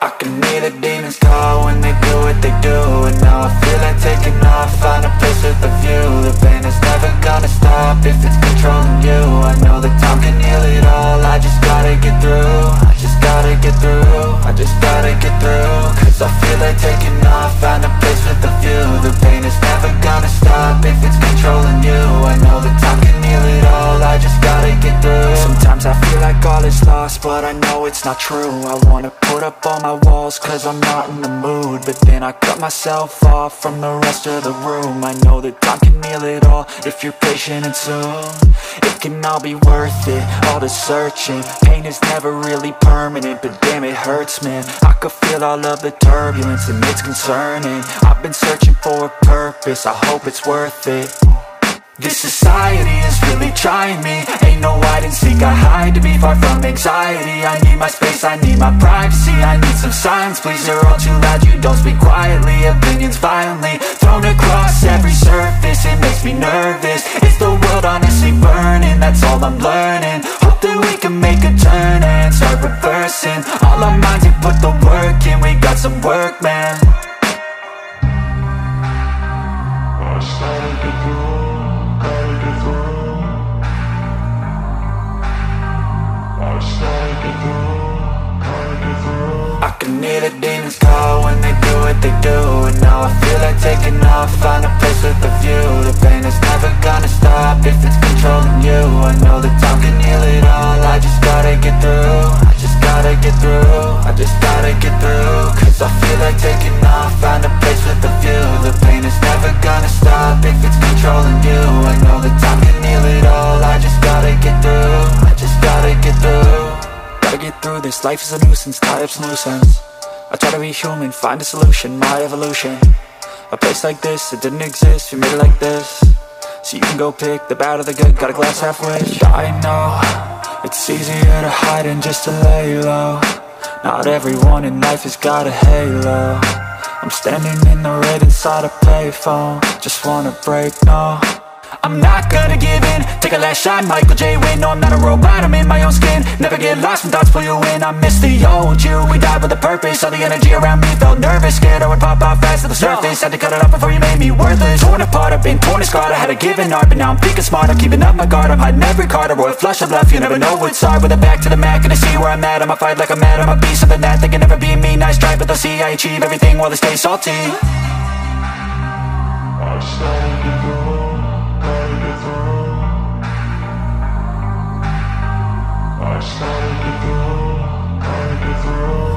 I can hear the demons call when they do what they do. And now I feel like taking off, find a place with a view. The pain is never gonna stop if it's controlling you. I know that time can heal it all, I just gotta get through. I just gotta get through, I just gotta get through. Cause I feel like taking off, find a place with a view. The pain is never gonna stop if it's controlling you. I know that time can heal it all, I just gotta get through. Sometimes I feel like all is lost, but I know it's not true. I wanna put up all my walls cause I'm not in the mood, but then I cut myself off from the rest of the room. I know that time can heal it all if you're patient, and soon it can all be worth it, all the searching. Pain is never really permanent, but damn it hurts, man. I could feel all of the turbulence and it's concerning. I've been searching for a purpose, I hope it's worth it. This society is really trying me. Ain't no hide and seek, I hide to be far from anxiety. I need my space, I need my privacy, I need some silence, please. You're all too loud, you don't speak quietly. Opinions violently thrown across every surface, it makes me nervous. Is the world honestly burning? That's all I'm learning. Hope that we can make a turn and start reversing all our minds and put the work in. We got some work, man. I started to grow. I can hear the demons call when they do what they do. And now I feel like taking off, find a place with a view. The pain is never gonna stop if it's controlling you. I know that time can heal it all, I just gotta get through. I just gotta get through, I just gotta get through. Cause I feel like taking off, find a place with a view. The pain is never gonna stop if it's controlling you. I know that time can heal it all, I just gotta get through. I just gotta get through. Gotta get through this, life is a nuisance, tie up some loose ends. I try to be human, find a solution, my evolution. A place like this, it didn't exist, we made it like this. So you can go pick the bad or the good, got a glass halfway. I know, it's easier to hide than just to lay low. Not everyone in life has got a halo. I'm standing in the red inside a payphone, just wanna break, no. I'm not gonna give in, take a last shot, Michael J. Win. No, I'm not a robot, I'm in my own skin. Never get lost when thoughts pull you in. I miss the old you, we died with a purpose. All the energy around me felt nervous, scared I would pop out fast to the surface. Had to cut it off before you made me worthless. Torn apart, I've been torn and scarred. I had a given art, but now I'm thinking smart. I'm keeping up my guard, I'm hiding every card. A royal flush of love, you never know what's hard. With a back to the mat, gonna see where I'm at. I'ma fight like I'm mad, I'ma be something that they can never be me. Nice try, but they'll see I achieve everything while they stay salty. I started to grow.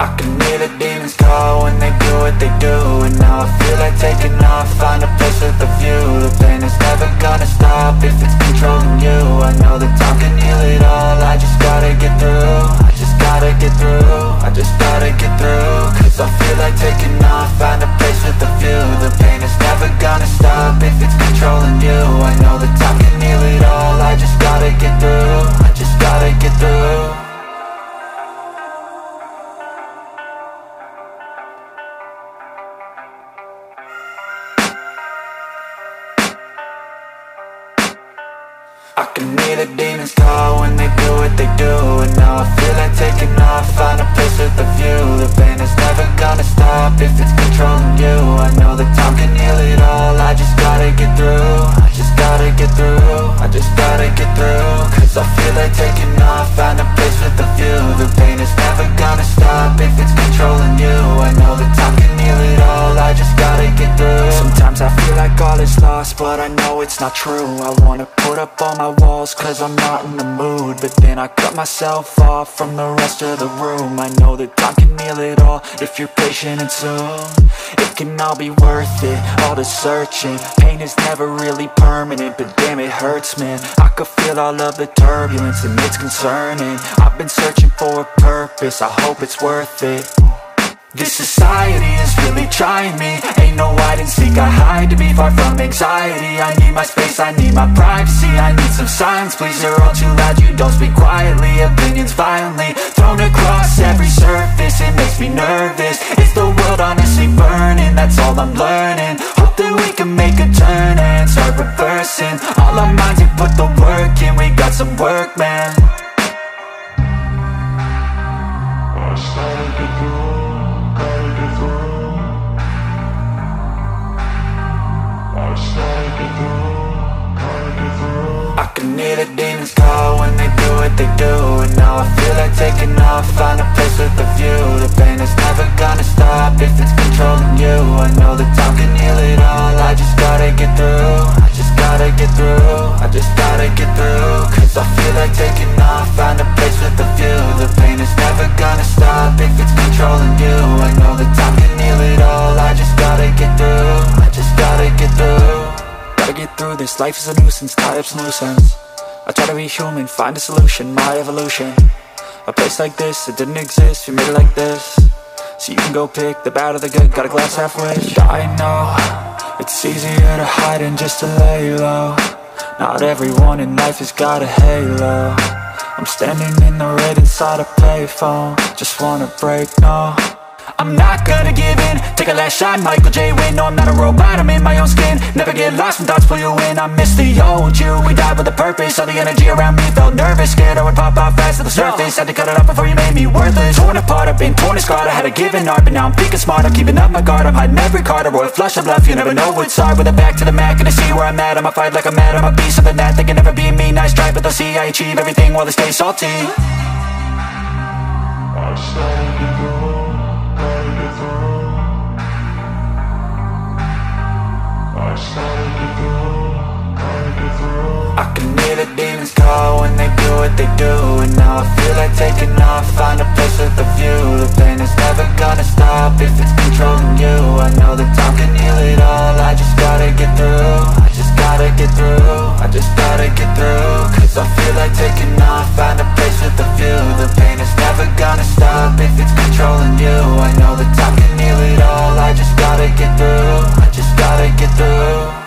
I can hear the demons call when they do what they do. And now I feel like taking off, find a place with a view. The pain is never gonna stop if it's controlling you. I know that time can heal it all, I just gotta get through. I just gotta get through, I just gotta get through. Cause I feel like taking off, find a place with a view. The pain is never gonna stop if it's controlling you. I know that time can heal it all, I just gotta get through. I just gotta get through. I can hear the demons call when they do what they do. And now I feel like taking off, find a place with a view. The pain is never gonna stop if it's controlling you. I know that time can heal it all, I just gotta get through. I just gotta get through, I just gotta get through. Cause I feel like taking off, find a place with a view. The pain is never gonna stop if it's controlling you. I know that time can heal it all, I just gotta get through. Sometimes I feel like all is lost, but I know it's not true. I wanna put up all my walls cause I'm not in the mood, but then I cut myself off from the rest of the room. I know that time can heal it all if you're patient, and soon it can all be worth it, all the searching. Pain is never really permanent, but damn it hurts, man. I could feel all of the turbulence and it's concerning. I've been searching for a purpose, I hope it's worth it. This society is really trying me. Ain't no hide and seek, I hide to be far from anxiety. I need my space, I need my privacy, I need some silence, please. You're all too loud, you don't speak quietly. Opinions violently thrown across every surface, it makes me nervous. Is the world honestly burning? That's all I'm learning. this, life is a nuisance, tie up some loose ends. I try to be human, find a solution, my evolution. A place like this, it didn't exist, we made it like this. So you can go pick the bad or the good, got a glass halfway. I know, it's easier to hide than just to lay low. Not everyone in life has got a halo. I'm standing in the red inside a payphone. Just wanna break, no, I'm not gonna give in. Take a last shot, Michael J. Win. No, I'm not a robot, I'm in my own skin. Never get lost when thoughts pull you in. I miss the old you, we died with a purpose. All the energy around me felt nervous, scared I would pop out fast to the surface. Had to cut it off before you made me worthless. Torn apart, I've been torn and scarred. I had a given art, but now I'm thinking smart. I'm keeping up my guard, I'm hiding every card. A royal flush of bluff, you never know what's hard. With a back to the mat, gonna see where I'm at. I'ma fight like I'm mad, I'ma be something that they can never be me. Nice try, but they'll see I achieve everything while they stay salty. I started to go. I can hear the demons call when they do what they do. And now I feel like taking off, find a place with a view. The pain is never gonna stop if it's controlling you. I know that time can heal it all, I just gotta get through. I just gotta get through, I just gotta get through. Cause I feel like taking off, find a place with a view. The pain is never gonna stop if it's controlling you. I know that time can heal it all, I just gotta get through. I just gotta get through.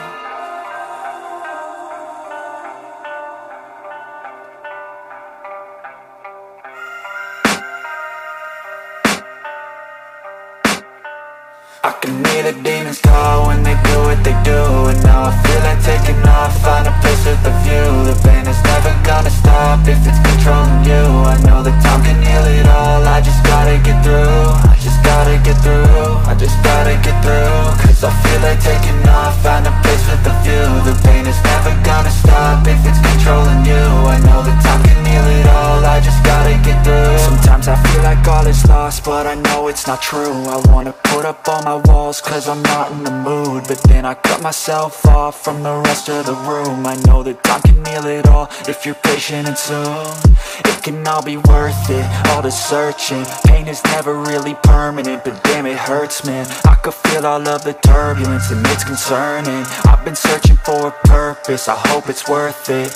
I can hear the demons call when they do what they do. And now I feel like taking off, find a place with a view. The pain is never gonna stop if it's controlling you. I know that time can heal it all, I just gotta get through. I just gotta get through, I just gotta get through. Cause I feel like taking off, find a place with a view. The pain is never gonna stop if it's controlling you. I know that time can heal it all, I just gotta get through. Sometimes I feel like all is lost, but I know it's not true. I wanna put up all my walls cause I'm not in the mood, but then I cut myself off from the rest of the room. I know that time can heal it all if you're patient and soon. It can all be worth it, all the searching. Pain is never really permanent, but damn it hurts, man. I could feel all of the turbulence and it's concerning. I've been searching for a purpose, I hope it's worth it.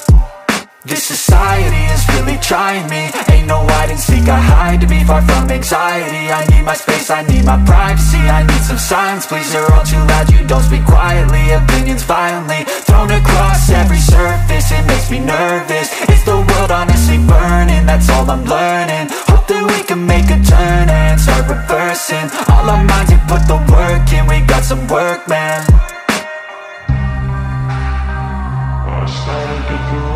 This society is really trying me. Ain't no hide and seek, I hide to be far from anxiety. I need my space, I need my privacy. I need some silence, please, you're all too loud. You don't speak quietly, opinions violently thrown across every surface. It makes me nervous, it's the world honestly burning. That's all I'm learning, hope that we can make a turn and start reversing. All our minds and put the work in, we got some work, man. I started to do.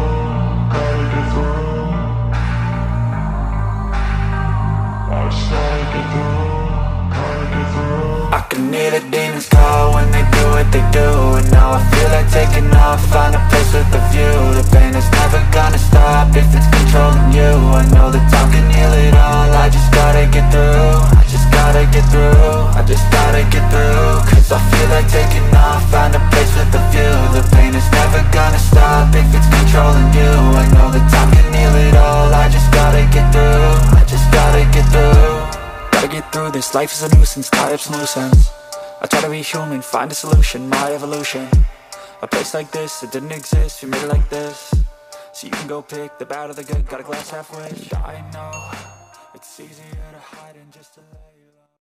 I can hear the demons call when they do what they do. And now I feel like taking off, find a place with a view. The pain is never gonna stop if it's controlling you. I know that time can heal it all, I just gotta get through. I just gotta get through, I just gotta get through. Cause I feel like taking off, find a place with a view. The pain is never gonna stop if it's controlling you. I know that time can heal it all, I just gotta get through. I just gotta get through. Gotta get through this, life is a nuisance, tie up some loose ends. I try to be human, find a solution, my evolution. A place like this, it didn't exist, we made it like this. So you can go pick the bad or the good, got a glass halfway. I know, it's easier to hide than just to lay.